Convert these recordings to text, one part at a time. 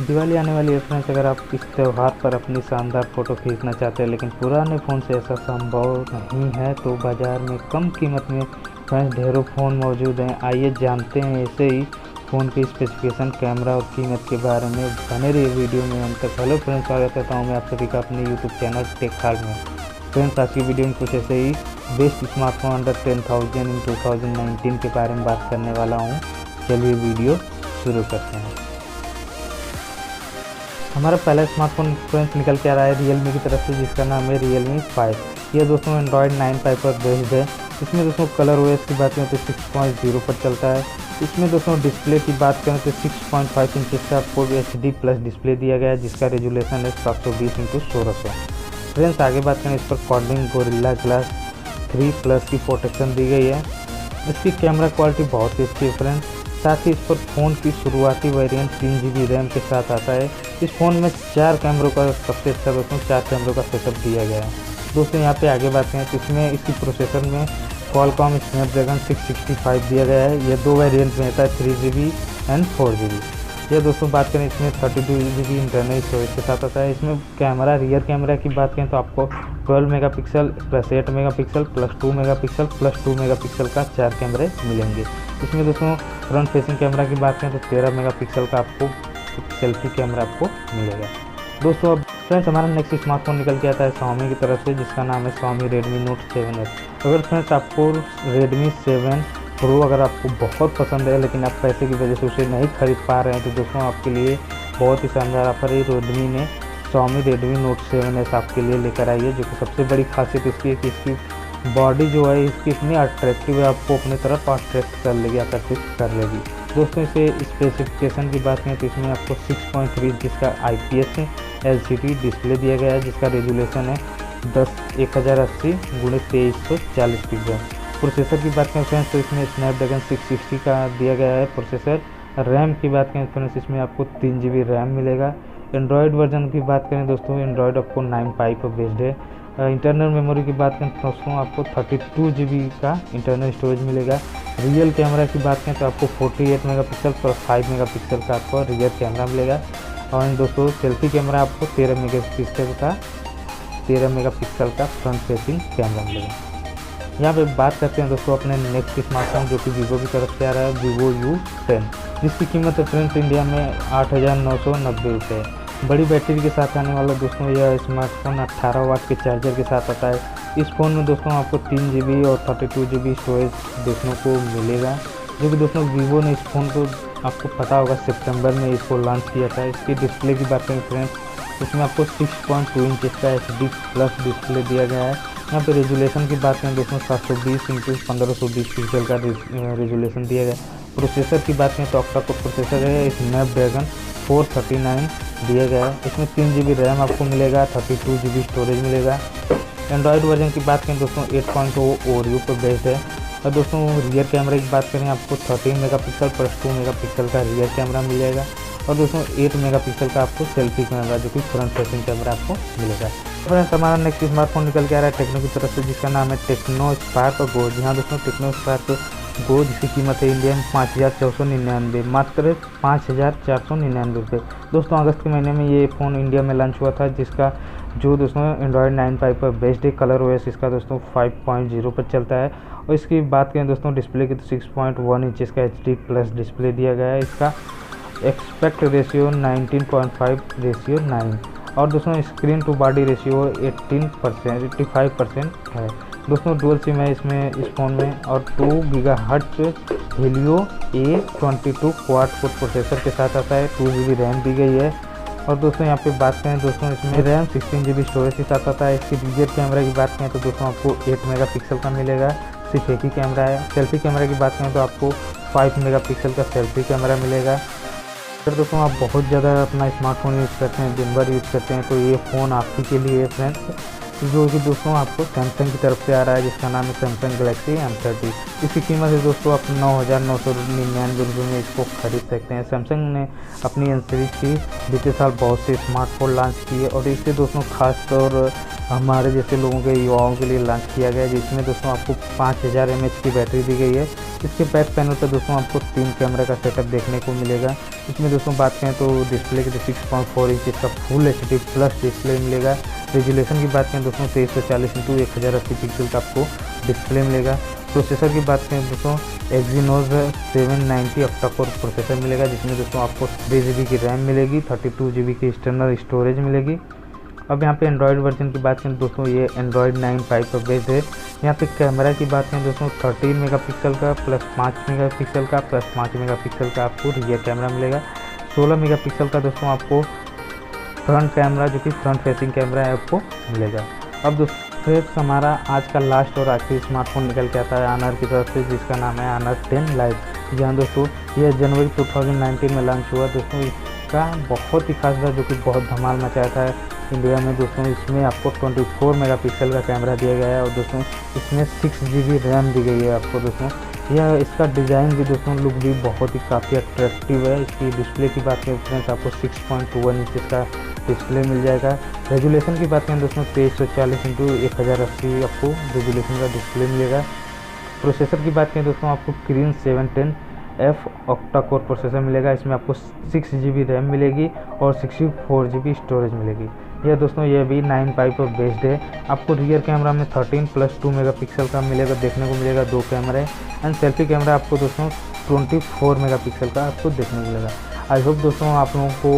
दिवाली आने वाली है फ्रेंड्स, अगर आप इस त्यौहार पर अपनी शानदार फ़ोटो खींचना चाहते हैं लेकिन पुराने फ़ोन से ऐसा संभव नहीं है, तो बाज़ार में कम कीमत में फ्रेंड्स ढेरों फ़ोन मौजूद हैं। आइए जानते हैं ऐसे ही फ़ोन के स्पेसिफिकेशन, कैमरा और कीमत के बारे में। बने रहिए वीडियो में अंत तक। हेलो फ्रेंड्स, स्वागत करता हूँ मैं आप सभी का अपने यूट्यूब चैनल टेक खाग में। फ्रेंड्स, आज की वीडियो में कुछ ऐसे ही बेस्ट स्मार्टफोन अंडर 10,000 इन 2019 के बारे में बात करने वाला हूँ। चलिए वीडियो शुरू करते हैं। हमारा पहला स्मार्टफोन फ्रेंड्स निकल के आ रहा है रियलमी की तरफ से, जिसका नाम है Realme 5। यह दोस्तों एंड्रॉयड 9 पर बेस्ड है। इसमें दोस्तों कलर OS की बात करें तो 6.0 पर चलता है। इसमें दोस्तों डिस्प्ले की बात करें तो 6.5 इंचेस का आपको HD+ डिस्प्ले दिया गया है, जिसका रेजुलेशन है 720x1600। फ्रेंड्स, आगे बात करें इस पर कॉर्निंग गोरिल्ला ग्लास 3+ की प्रोटेक्शन दी गई है। इसकी कैमरा क्वालिटी बहुत ही अच्छी है फ्रेंड्स। साथ ही इस पर फ़ोन की शुरुआती वेरिएंट 3GB रैम के साथ आता है। इस फ़ोन में 4 कैमरों का सबसे अच्छा दोस्तों 4 कैमरों का सेटअप दिया गया है। दोस्तों यहाँ पे आगे बात करें तो इसमें इसकी प्रोसेसर में Qualcomm Snapdragon 665 दिया गया है। यह 2 वेरिएंट में आता है, 3GB एंड 4GB। यह दोस्तों बात करें इसमें 32GB इंटरनल स्टोरेज के साथ आता है। इसमें कैमरा, रियर कैमरा की बात करें तो आपको 12 megapixel plus 8 megapixel plus 2 megapixel plus 2 megapixel का 4 कैमरे मिलेंगे। इसमें दोस्तों फ्रंट फेसिंग कैमरा की बात करें तो 13 मेगापिक्सल का आपको सेल्फी कैमरा आपको मिलेगा। दोस्तों अब फ्रेंड्स हमारा नेक्स्ट स्मार्टफोन निकल के आता है Xiaomi की तरफ से, जिसका नाम है Xiaomi Redmi Note 7S। अगर फ्रेंड्स आपको Redmi 7 Pro अगर आपको बहुत पसंद है लेकिन आप पैसे की वजह से उसे नहीं खरीद पा रहे हैं, तो दोस्तों आपके लिए बहुत ही शानदार ऑफर है। Redmi ने Xiaomi Redmi Note 7S आपके लिए लेकर आई है, जो कि सबसे बड़ी खासियत इसकी है कि इसकी बॉडी जो है इसकी इतनी अट्रैक्टिव है, आपको अपनी तरफ अट्रैक्ट कर लेगी, आकर्षित कर लेगी। दोस्तों इसे स्पेसिफिकेशन की बात करें तो इसमें आपको 6.3 इंच का IPS LCD डिस्प्ले दिया गया है, जिसका रेजुलेशन है 1080x2340 पिक्सल। प्रोसेसर की बात करें फ्रेंड्स तो इसमें स्नैपड्रैगन 660 का दिया गया है प्रोसेसर। रैम की बात करें फ्रेंड्स इसमें आपको 3GB रैम मिलेगा। एंड्रॉयड वर्जन की बात करें दोस्तों, एंड्रॉयड आपको 9 पर बेस्ड है। इंटरनल मेमोरी की बात करें दोस्तों आपको 32GB का इंटरनल स्टोरेज मिलेगा। रियल कैमरा की बात करें तो आपको 48 मेगापिक्सल प्लस 5 मेगापिक्सल का आपको रियर कैमरा मिलेगा। और दोस्तों सेल्फी कैमरा आपको 13 मेगापिक्सल का फ्रंट फेसिंग कैमरा मिलेगा। यहाँ पे बात करते हैं दोस्तों अपने नेक्स्ट स्मार्टफोन, जो कि वीवो की तरफ से आ रहा है Vivo U10, जिसकी कीमत है फ्रेंड्स इंडिया में 8,990 रुपये। बड़ी बैटरी के साथ आने वाला दोस्तों यह स्मार्टफोन 18 वाट के चार्जर के साथ आता है। इस फ़ोन में दोस्तों आपको 3GB और 32GB स्टोरेज देखने को मिलेगा, जो कि दोस्तों वीवो ने इस फ़ोन को आपको पता होगा सितंबर में इसको लॉन्च किया था। इसकी डिस्प्ले की बात करें फ्रेंड्स, इसमें आपको 6.2 इंचेस का HD+ डिस्प्ले दिया गया है। यहाँ पे रेजुलेशन की बात करें दोस्तों 720x1520 पिक्सल का रेजुलेशन दिया गया है। प्रोसेसर की बात करें तो ऑक्टा-कोर प्रोसेसर है, स्नैपड्रैगन 439 दिया गया है। इसमें 3GB रैम आपको मिलेगा, 32GB स्टोरेज मिलेगा। एंड्रॉयड वर्जन की बात करें दोस्तों 8.0 Oreo पर बेस्ड है। और दोस्तों रियर कैमरे की बात करें आपको 13 मेगापिक्सल प्लस 2 मेगापिक्सल का रियर कैमरा मिल जाएगा। और दोस्तों 8 मेगापिक्सल का आपको सेल्फी कैमरा, जो कि फ्रंट फेसिंग कैमरा आपको मिलेगा। फ्रेंड्स हमारा नेक्स्ट स्मार्टफोन निकल के आ रहा है टेक्नो की तरफ से, जिसका नाम है टेक्नो स्पार्क गो। जी हाँ दोस्तों, टेक्नो स्पार्क गो जिसकी कीमत है इंडिया में 5,499, मात्र 5,499 रुपये। दोस्तों अगस्त के महीने में ये फ़ोन इंडिया में लॉन्च हुआ था, जिसका जो दोस्तों एंड्रॉयड 9 पर बेस्ड है। कलर OS इसका दोस्तों 5.0 पर चलता है। और इसकी बात करें दोस्तों डिस्प्ले की तो 6.1 इंचेस का HD+ डिस्प्ले दिया गया है। इसका एक्सपेक्ट रेशियो 19.5:9 और दोस्तों स्क्रीन टू बॉडी रेशियो 85% है। दोस्तों डुअल सिम है इसमें इस फ़ोन में, और 2 GHz Helio A22 quad core processor के साथ आता है। 2GB रैम दी गई है। और दोस्तों यहाँ पे बात करें दोस्तों इसमें रैम 16GB स्टोरेज के साथ आता है। इसकी रियर कैमरा की बात करें तो दोस्तों आपको 8 मेगापिक्सल का मिलेगा, सिर्फ एक ही कैमरा है। सेल्फी कैमरा की बात करें तो आपको 5 मेगापिक्सल का सेल्फी कैमरा मिलेगा। अगर दोस्तों आप बहुत ज़्यादा अपना स्मार्टफोन यूज़ करते हैं, दिन भर यूज़ करते हैं, तो ये फ़ोन आप ही के लिए है फ्रेंड्स, जो कि दोस्तों आपको सैमसंग की तरफ से आ रहा है, जिसका नाम है सैमसंग गैलेक्सी M30। इसकी कीमत है दोस्तों आप 9,999 रुपये में इसको खरीद सकते हैं। सैमसंग ने अपनी M सीरीज की बीते साल बहुत से स्मार्टफोन लॉन्च किए, और इससे दोस्तों खास तौर हमारे जैसे लोगों के युवाओं के लिए लॉन्च किया गया है, जिसमें दोस्तों आपको 5000 mAh की बैटरी दी गई है। इसके बैक पैनल पर दोस्तों आपको 3 कैमरा का सेटअप देखने को मिलेगा। इसमें दोस्तों बात करें तो डिस्प्ले के 6.4 इंच का फुल HD प्लस डिस्प्ले मिलेगा। रेजुलेशन की बात करें दोस्तों 2340x1080 पिक्सल का आपको डिस्प्ले मिलेगा। प्रोसेसर की बात करें दोस्तों Exynos 790 ऑक्टा कोर प्रोसेसर मिलेगा, जिसमें दोस्तों आपको 3 GB की रैम मिलेगी, 32 GB की एक्सटर्नल स्टोरेज मिलेगी। अब यहाँ पे एंड्रॉयड वर्जन की बात करें दोस्तों ये एंड्रॉयड 9.5 पर बेस्ड है। यहाँ पे कैमरा की बात करें दोस्तों 13 मेगापिक्सल का प्लस 5 मेगापिक्सल का प्लस 5 मेगापिक्सल का आपको रियर कैमरा मिलेगा। 16 मेगापिक्सल का दोस्तों आपको फ्रंट कैमरा जो कि फ्रंट फेसिंग कैमरा है आपको मिलेगा। अब दोस्तों फ्रेंड्स हमारा आज का लास्ट और आखिरी स्मार्टफोन निकल के आता है ऑनर की तरफ से, जिसका नाम है ऑनर 10 लाइट। जी हाँ दोस्तों, यह जनवरी 2019 में लॉन्च हुआ। दोस्तों इसका बहुत ही खास था जो कि बहुत धमाल मचाया था इंडिया में। दोस्तों इसमें आपको 24 मेगापिक्सल का कैमरा दिया गया है और दोस्तों इसमें 6 GB रैम दी गई है आपको। दोस्तों यह इसका डिज़ाइन भी दोस्तों लुक भी बहुत ही काफ़ी अट्रैक्टिव है। इसकी डिस्प्ले की बात करें फ्रेंड्स आपको 6.1 इंच का डिस्प्ले मिल जाएगा। रेजुलेशन की बात करें दोस्तों 2340x1080 आपको रेजुलेशन का डिस्प्ले मिलेगा। प्रोसेसर की बात करें दोस्तों आपको Kirin 710F octa core processor मिलेगा। इसमें आपको 6 GB रैम मिलेगी और 64 GB स्टोरेज मिलेगी। यह दोस्तों यह भी 9.5 पर बेस्ड है। आपको रियर कैमरा में 13 + 2 मेगापिक्सल का मिलेगा, देखने को मिलेगा 2 कैमरे। एंड सेल्फी कैमरा आपको दोस्तों 24 मेगापिक्सल का आपको देखने को मिलेगा। आई होप दोस्तों आप लोगों को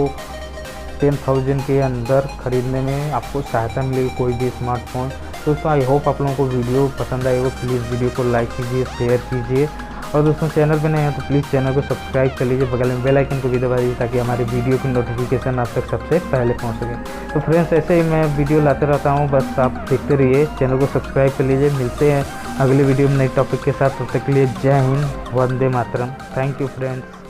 10,000 के अंदर ख़रीदने में आपको सहायता मिलेगी कोई भी स्मार्टफोन। दोस्तों आई होप आप लोगों को वीडियो पसंद आएगा। प्लीज़ वीडियो को लाइक कीजिए, शेयर कीजिए और दोस्तों चैनल पे नए हैं तो प्लीज़ चैनल को सब्सक्राइब कर लीजिए, बगल में बेल आइकन को भी दबा दीजिए ताकि हमारी वीडियो की नोटिफिकेशन आप तक सबसे पहले पहुंच सके। तो फ्रेंड्स ऐसे ही मैं वीडियो लाते रहता हूं, बस आप देखते रहिए, चैनल को सब्सक्राइब कर लीजिए। मिलते हैं अगले वीडियो में नए टॉपिक के साथ, तब तक के लिए जय हिंद, वंदे मातरम। Thank you friends.